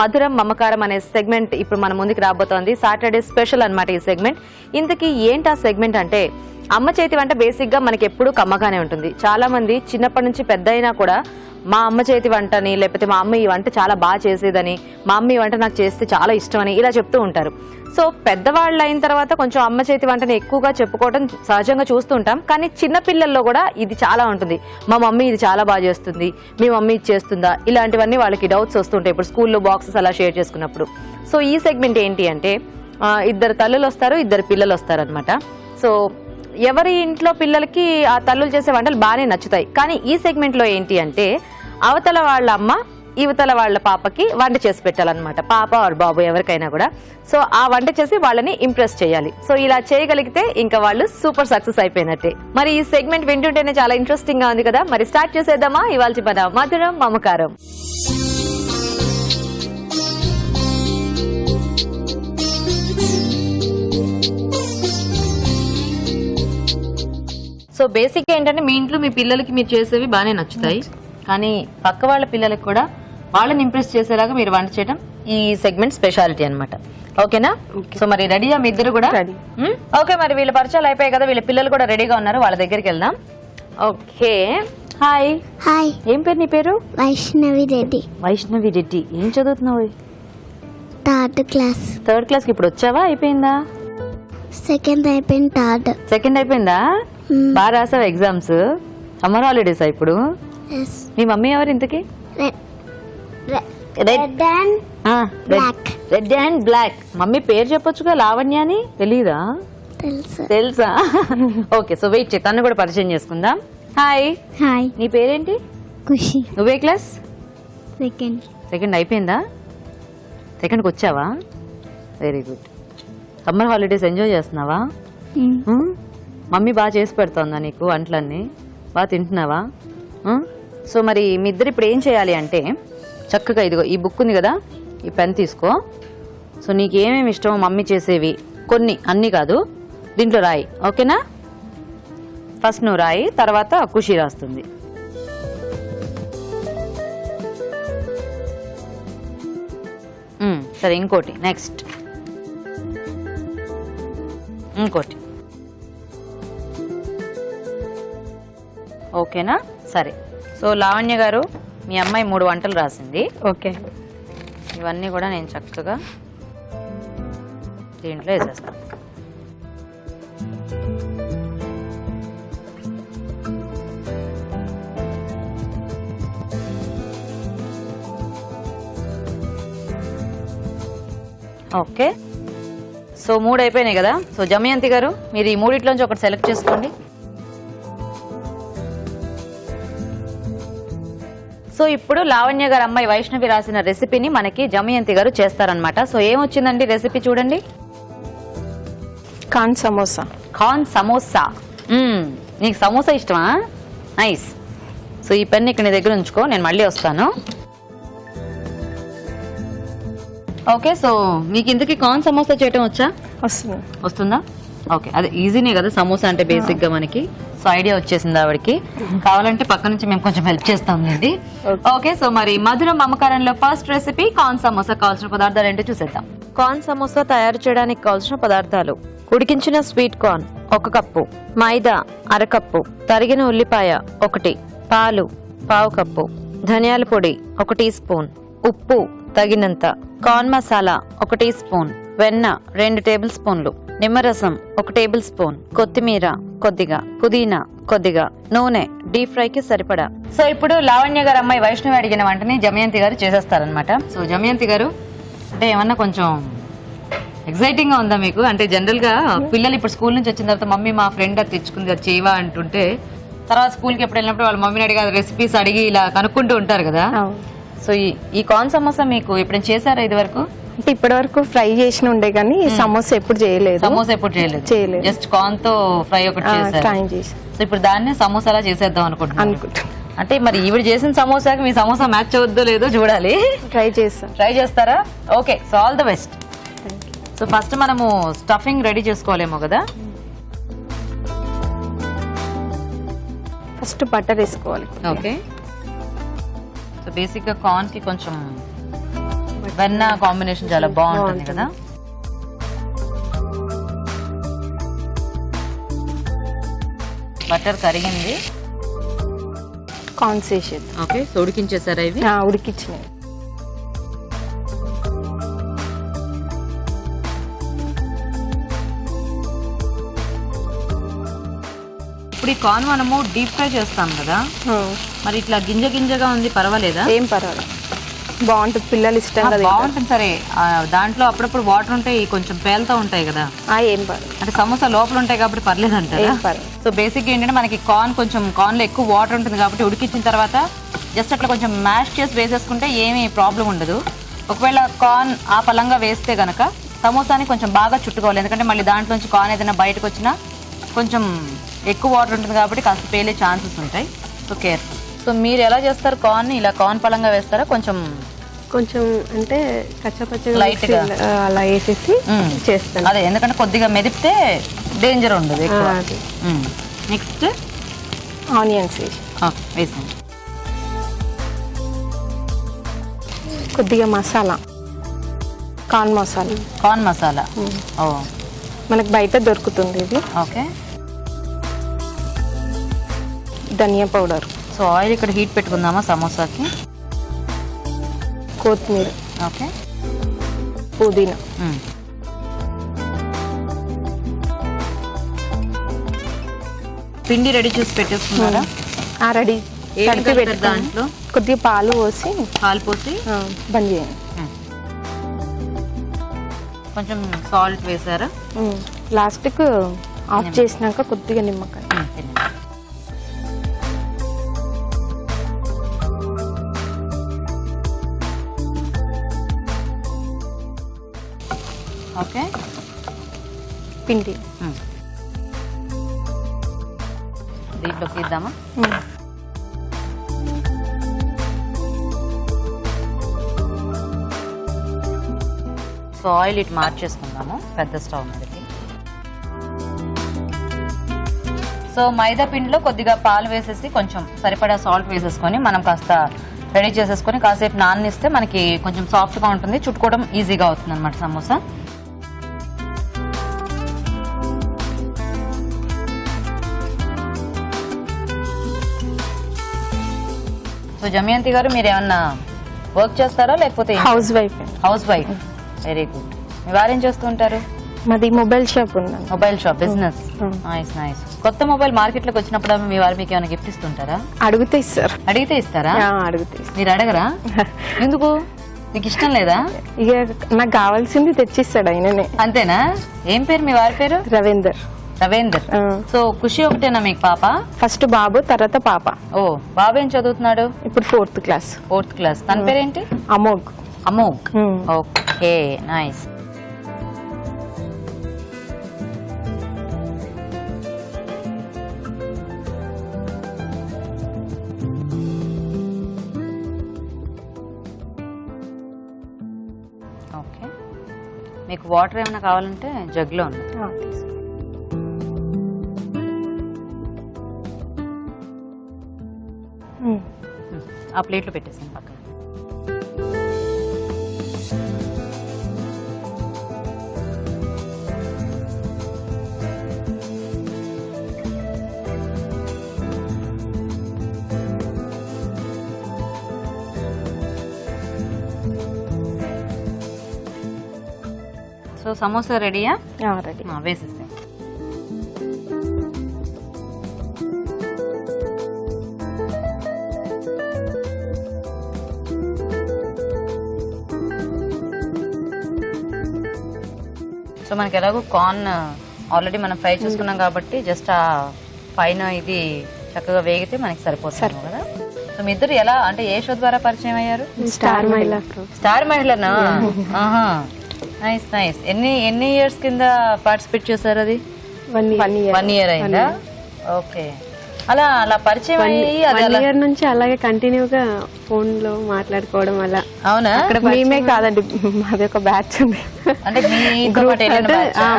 మధురం మమకారం అనే సెగ్మెంట్ ఇప్పుడు మన ముందుకు రాబోతోంది. సాటర్డే స్పెషల్ అన్నమాట ఈ సెగ్మెంట్. ఇంతకీ ఏంటి ఆ సెగ్మెంట్ అంటే, అమ్మ చేతి వంట బేసిక్ గా మనకి ఎప్పుడూ కమ్మగానే ఉంటుంది. చాలా మంది చిన్నప్పటి నుంచి పెద్ద అయినా కూడా మా అమ్మ చేతి వంటని, లేకపోతే మా అమ్మ ఈ వంట చాలా బాగా చేసేదని, మా అమ్మ ఈ వంట నాకు చేస్తే చాలా ఇష్టం అని ఇలా చెప్తూ ఉంటారు. సో పెద్దవాళ్ళు అయిన తర్వాత కొంచెం అమ్మ చేతి వంటని ఎక్కువగా చెప్పుకోవడం సహజంగా చూస్తూ ఉంటాం. కానీ చిన్న పిల్లల్లో కూడా ఇది చాలా ఉంటుంది. మా మమ్మీ ఇది చాలా బాగా చేస్తుంది, మీ మమ్మీ ఇది చేస్తుందా, ఇలాంటివన్నీ వాళ్ళకి డౌట్స్ వస్తుంటాయి ఇప్పుడు స్కూల్లో బాక్సెస్ అలా షేర్ చేసుకున్నప్పుడు. సో ఈ సెగ్మెంట్ ఏంటి అంటే, ఇద్దరు తల్లులు వస్తారు, ఇద్దరు పిల్లలు వస్తారు అనమాట. సో ఎవరి ఇంట్లో పిల్లలకి ఆ తల్లులు చేసే వంటలు బాగానే నచ్చుతాయి. కానీ ఈ సెగ్మెంట్ లో ఏంటి అంటే, అవతల వాళ్ళ అమ్మ యువతల వాళ్ళ పాపకి వంట చేసి పెట్టాలన్నమాట. పాప ఆర్ బాబు ఎవరికైనా కూడా. సో ఆ వంట చేసి వాళ్ళని ఇంప్రెస్ చేయాలి. సో ఇలా చేయగలిగితే ఇంకా వాళ్ళు సూపర్ సక్సెస్ అయిపోయినట్టే. మరి ఈ సెగ్మెంట్ వింటుంటేనే చాలా ఇంట్రెస్టింగ్ గా ఉంది కదా. మరి స్టార్ట్ చేసేద్దామా ఇవాళ మన మధురం మమకారం. సో బేసిక్ గా ఏంటంటే, మీ ఇంట్లో మీ పిల్లలకి మీరు చేసేవి బాగానే నచ్చుతాయి, కానీ పక్క వాళ్ళ పిల్లలకి కూడా వాళ్ళని ఇంప్రెస్ చేసేలాగా మీరు వంట చేయడం ఈ సెగ్మెంట్ స్పెషాలిటీ అన్నమాట. ఓకేనా? సో మరి రెడీయా మీ ఇద్దరు కూడా? ఓకే, మరి వీళ్ళ పరిచయాలు అయిపోయాయి కదా, వీళ్ళ పిల్లలు కూడా రెడీగా ఉన్నారు, వాళ్ళ దగ్గరికి వెళ్దాం. Okay, hi. హాయ్. ఏం పేరు నీ పేరు? వైష్ణవి రెడ్డి. వైష్ణవి రెడ్డి. ఏం చదువుతున్నావు? Third class. థర్డ్ క్లాస్ కి ఇప్పుడు వచ్చావా? అయిపోయిందా? సెకండ్ అయిపోయింది. థర్డ్. సెకండ్ అయిపోయిందా? బాగా రాసావు ఎగ్జామ్స్? సమ్మర్ హాలిడేస్ ఇప్పుడు? మీ మమ్మీ ఎవరు ఇంతకి? Red and black. Red and black. Mummy పేరు చెప్పొచ్చుగా, లావణ్య అని. తెలీదా? తెలుసా? ఓకే, సో వెయిట్ చేయి, తను కూడా పరిచయం చేసుకుందాం. హాయ్. హాయ్. నీ పేరేంటి? ఖుషి. నువ్వే క్లాస్? సెకండ్. సెకండ్ అయిపోయిందా? సెకండ్కి వచ్చావా? Very good. Summer holidays enjoy చేస్తున్నావా? మమ్మీ బాగా చేసి పెడుతోందా నీకు వంటలన్నీ? బాగా తింటున్నావా? సో మరి మీ ఇద్దరు ఇప్పుడు ఏం చేయాలి అంటే, చక్కగా ఇదిగో ఈ బుక్ ఉంది కదా, ఈ పెన్ తీసుకో. సో నీకు ఏమేమి ఇష్టమో మమ్మీ చేసేవి కొన్ని, అన్నీ కాదు, దీంట్లో రాయి. ఓకేనా? ఫస్ట్ నువ్వు రాయి, తర్వాత ఖుషి రాస్తుంది. సరే, ఇంకోటి నెక్స్ట్, ఇంకోటి. ఓకేనా? సరే. సో లావణ్య గారు, మీ అమ్మాయి 3 వంటలు రాసింది. ఓకే, ఇవన్నీ కూడా నేను చక్కగా దీంట్లో వేసేస్తాను. ఓకే, సో 3 అయిపోయినాయి కదా. సో జమయంతి గారు, మీరు ఈ 3 ఒకటి సెలెక్ట్ చేసుకోండి. సో ఇప్పుడు లావణ్య గారు అమ్మాయి వైష్ణవి రాసిన రెసిపీని మనకి జమయంతి గారు చేస్తారనమాట. సో ఏమొచ్చిందండి రెసిపీ చూడండి. కార్న్ సమోసా. కార్న్ సమోసా. నీకు సమోసా ఇష్టమా? నైస్. సో ఈ పెన్ ఇక్కడ నీ దగ్గర ఉంచుకో, నేను మళ్ళీ వస్తాను. ఓకే, సో మీకు ఇంతకీ కార్న్ సమోసా చేయటం వచ్చా? వస్తుందా? ఓకే, అదే ఈజీనే కదా సమోసా అంటే బేసిక్ గా మనకి. సో ఐడియా వచ్చేసింది ఆవిడకి. కావాలంటే పక్క నుంచి మేము కొంచెం హెల్ప్ చేస్తాంలేండి. ఓకే, సో మరి మధురం మమకారంలో ఫస్ట్ రెసిపీ కార్న్ సమోసా. కావాల్సిన పదార్థాలు ఏంటో చూసేద్దాం. కార్న్ సమోసా తయారు చేయడానికి కావాల్సిన పదార్థాలు: ఉడికించిన స్వీట్ కార్న్ 1 కప్పు, మైదా 1/2 కప్పు, తరిగిన ఉల్లిపాయ 1, పాలు 1/2 కప్పు, ధనియాల పొడి 1 టీ స్పూన్, ఉప్పు తగినంత, కార్న్ మసాలా 1 టీ స్పూన్, వెన్న 2 టేబుల్ స్పూన్లు, నిమ్మరసం 1 టేబుల్ స్పూన్, కొత్తిమీర కొద్దిగా, పుదీనా కొద్దిగా, నూనె డీప్ ఫ్రై కి సరిపడా. సో ఇప్పుడు లావణ్య గారు అమ్మాయి వైష్ణవి అడిగిన వంటని జమయంతి గారు చేసేస్తారనమాట. సో జమయంతి గారు, అంటే ఏమన్నా కొంచెం ఎక్సైటింగ్ గా ఉందా మీకు? అంటే జనరల్ గా పిల్లలు ఇప్పుడు స్కూల్ నుంచి వచ్చిన తర్వాత మమ్మీ మా ఫ్రెండ్ అది తెచ్చుకుంది, అది చేయవా అంటుంటే, తర్వాత స్కూల్ కి ఎప్పుడు వెళ్ళినప్పుడు వాళ్ళ మమ్మీని అడిగి రెసిపీస్ అడిగి ఇలా కనుక్కుంటూ ఉంటారు కదా. సో ఈ కార్న్ సమోసా మీకు ఎప్పుడైనా చేశారా ఇది వరకు? అంటే ఇప్పటి వరకు ఫ్రై చేసిన ఉండే కానీ సమోసా ఎప్పుడు చేయలేదు. సమోసా ఎప్పుడు చేయలేదు, జస్ట్ కార్న్ తో ఫ్రై ఒకటి చేశారు. సో ఇప్పుడు దాన్ని సమోసాలా చేసేద్దాం అనుకుంటున్నాను. అంటే మరి ఈవిడ చేసిన సమోసాకి మీ సమోసా మ్యాచ్ అవుద్దో లేదో చూడాలి. ట్రై చేస్తారా? Okay, so all the best. So first మనము స్టఫింగ్ రెడీ చేసుకోవాలేమో కదా. ఫస్ట్ బటర్ వేసుకోవాలి. ఓకే, సో బేసిక్ గా కార్న్ కి కొంచెం వెన్న కాంబినేషన్ చాలా బాగుంటుంది కదా. బటర్ కరిగింది. కార్న్స్ వేసేది. ఓకే, సో ఉడికించేసారా ఇవి? ఉడికించినవి. ఇప్పుడు ఈ కార్న్ మనము డీప్ ఫ్రై చేస్తాం కదా, మరి ఇట్లా గింజ గింజగా ఉంది, పర్వాలేదా? ఏం పర్వాలేదు, బాగుంటుంది, పిల్లలు ఇష్టంగా బాగుంటుంది. సరే, దాంట్లో అప్పుడప్పుడు వాటర్ ఉంటాయి, కొంచెం పేలుతూ ఉంటాయి కదా, ఏం పర్వాలేదు. అంటే సమోసా లోపల ఉంటాయి కాబట్టి పర్లేదు అంటారా? సో బేసిక్ ఏంటంటే మనకి కార్న్ లో ఎక్కువ వాటర్ ఉంటుంది కాబట్టి ఉడికించిన తర్వాత జస్ట్ అట్లా కొంచెం మ్యాష్ చేసి వేసేసుకుంటే ఏమీ ప్రాబ్లం ఉండదు. ఒకవేళ కార్న్ ఆ పలంగా వేస్తే గనక సమోసాని కొంచెం బాగా చుట్టుకోవాలి, ఎందుకంటే మళ్ళీ దాంట్లోంచి కార్న్ ఏదైనా బయటకు వచ్చినా కొంచెం ఎక్కువ వాటర్ ఉంటుంది కాబట్టి కాస్త పేలే ఛాన్సెస్ ఉంటాయి. So careful. సో మీరు ఎలా చేస్తారు కార్న్? ఇలా కార్న్ పలంగా వేస్తారా? కొంచెం అంటే కచ్చపచ్చగా లైట్ గా అలా వేసేసి చేస్తాను. అదే, ఎందుకంటే కొద్దిగా మెదిపితే డేంజర్ ఉండదు ఎక్కువ. నెక్స్ట్ ఆనియన్స్ వేసాను. కొద్దిగా మసాలా, కార్న్ మసాలా. ఓ, మనకు బయట దొరుకుతుంది ఇది. ఓకే, ధనియా పౌడర్. సో ఆయిల్ ఇక్కడ హీట్ పెట్టుకుందామా సమోసాకి? కొత్తిమీర. ఓకే, పుదీనా. పిండి రెడీ చేసి పెట్టేసుకున్నారా? రెడీ. దాంట్లో కొద్దిగా పాలు పోసి బంద్ చేయండి. కొంచెం సాల్ట్ వేసారా? లాస్ట్కు ఆఫ్ చేసినాక కొద్దిగా నిమ్మకాయ. ఓకే, పిండి దీంట్లోకి ఇద్దామా? సో ఆయిల్ ఇటు మార్చేసుకుందాము పెద్ద స్టవ్ మీదకి. సో మైదా పిండిలో కొద్దిగా పాలు వేసేసి కొంచెం సరిపడా సాల్ట్ వేసేసుకొని మనం కాస్త రెడీ చేసేసుకొని కాసేపు నాననిస్తే మనకి కొంచెం సాఫ్ట్గా ఉంటుంది, చుట్టుకోవడం ఈజీగా అవుతుంది అనమాట సమోసా. సో జమయంతి గారు, మీరు ఏమన్నా వర్క్ చేస్తారా లేకపోతే? Housewife. Very good. మీ వారు ఏం చేస్తూ ఉంటారు? మాది మొబైల్ షాప్ ఉంది. Mobile shop business. నైస్. కొత్త మొబైల్ మార్కెట్ లోకి వచ్చినప్పుడు మీ వారు మీకు ఏమైనా గిఫ్ట్ ఇస్తుంటారా? అడిగితే ఇస్తారు. అడిగితే ఇస్తారా? అడిగితే. మీరు అడగరా? ఎందుకు? మీకు ఇష్టం లేదా? ఇక నాకు కావాల్సింది తెచ్చిస్తాడు ఆయననే. అంతేనా? ఏం పేరు మీ వారి పేరు? రవీందర్. సో ఖుషి ఒకటేనా మీకు పాప? ఫస్ట్ బాబు, తర్వాత పాప. ఓ, బాబు ఏం చదువుతున్నాడు? ఇప్పుడు 4th క్లాస్. తన పేరేంటి? అమోఘ్. Okay, nice. ఓకే, మీకు వాటర్ ఏమైనా కావాలంటే జగ్లో ఉంది. ఆ ప్లేట్లో పెట్టేసాను పక్కన. సో సమోసా రెడీయా? రెడీ. వేసేసాను. సో మనకి ఎలాగో కార్న్ ఆల్రెడీ మనం ఫ్రై చేసుకున్నాం కాబట్టి జస్ట్ ఆ పైన ఇది చక్కగా వేగితే మనకి సరిపోతుంది కదా. సో మీ ఇద్దరు ఎలా, అంటే ఏ షో ద్వారా పరిచయం అయ్యారు? స్టార్ మహిళనా? నైస్. ఎన్ని ఇయర్స్ కింద పార్టిసిపేట్ చేశారు? అది 1 year అయిందా? ఓకే, అలా పరిచయం అయ్యి 1 year నుంచి అలాగే కంటిన్యూగా ఫోన్ లో మాట్లాడుకోవడం వల్ల. అవునా? మేమే కాదండి, మాది ఒక బ్యాచ్ ఉంది. అంటే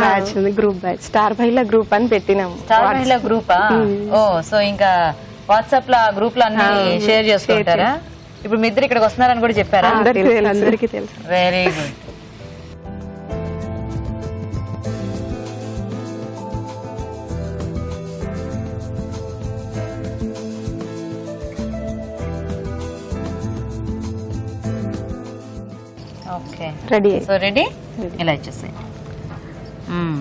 బ్యాచ్ ఉంది, గ్రూప్ బ్యాచ్. స్టార్ మహిళ గ్రూప్ అని పెట్టినాము. స్టార్ మహిళ గ్రూపా? ఓ, సో ఇంకా వాట్సాప్ లో ఆ గ్రూప్ లో అన్ని షేర్ చేసుకుంటారా? ఇప్పుడు మీ ఇద్దరు ఇక్కడికి వస్తున్నారని కూడా చెప్పారా? అందరికీ తెలుసు. Very good. Okay ready. So ready, ఇలా ఇచ్చేసాయి.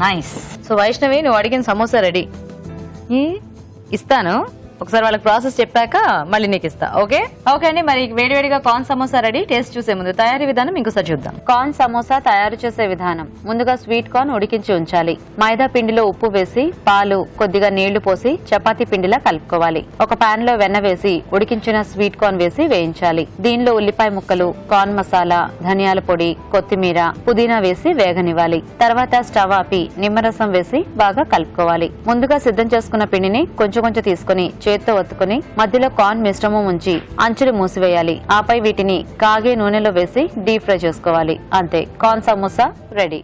నైస్. సో వైష్ణవి, నువ్వు అడిగిన సమోసా రెడీ. ఇస్తాను ఒకసారి వాళ్ళకి ప్రాసెస్ చెప్పాక మళ్ళీ నీకు ఇస్తా. ఓకే ఓకే అండి. మరి వేడివేడిగా కార్న్ సమోసా రెడీ. టేస్ట్ చూసే ముందు తయారీ విధానం ఇంకోసారి చూద్దాం. కార్న్ సమోసా తయారు చేసే విధానం. ముందుగా స్వీట్ కార్న్ ఉడికించి ఉంచాలి. మైదా పిండిలో ఉప్పు వేసి పాలు కొద్దిగా నీళ్లు పోసి చపాతీ పిండిలా కలుపుకోవాలి. ఒక పాన్ లో వెన్న వేసి ఉడికించిన స్వీట్ కార్న్ వేసి వేయించాలి. దీనిలో ఉల్లిపాయ ముక్కలు, కార్న్ మసాలా, ధనియాల పొడి, కొత్తిమీర, పుదీనా వేసి వేగనివ్వాలి. తర్వాత స్టవ్ ఆపి నిమ్మరసం వేసి బాగా కలుపుకోవాలి. ముందుగా సిద్ధం చేసుకున్న పిండిని కొంచెం కొంచెం తీసుకుని చేత్తో ఒత్తుకుని మధ్యలో కార్న్ మిశ్రమం ఉంచి అంచులు మూసివేయాలి. ఆపై వీటిని కాగే నూనెలో వేసి డీప్ ఫ్రై చేసుకోవాలి. అంతే, కార్న్ సమోసా రెడీ.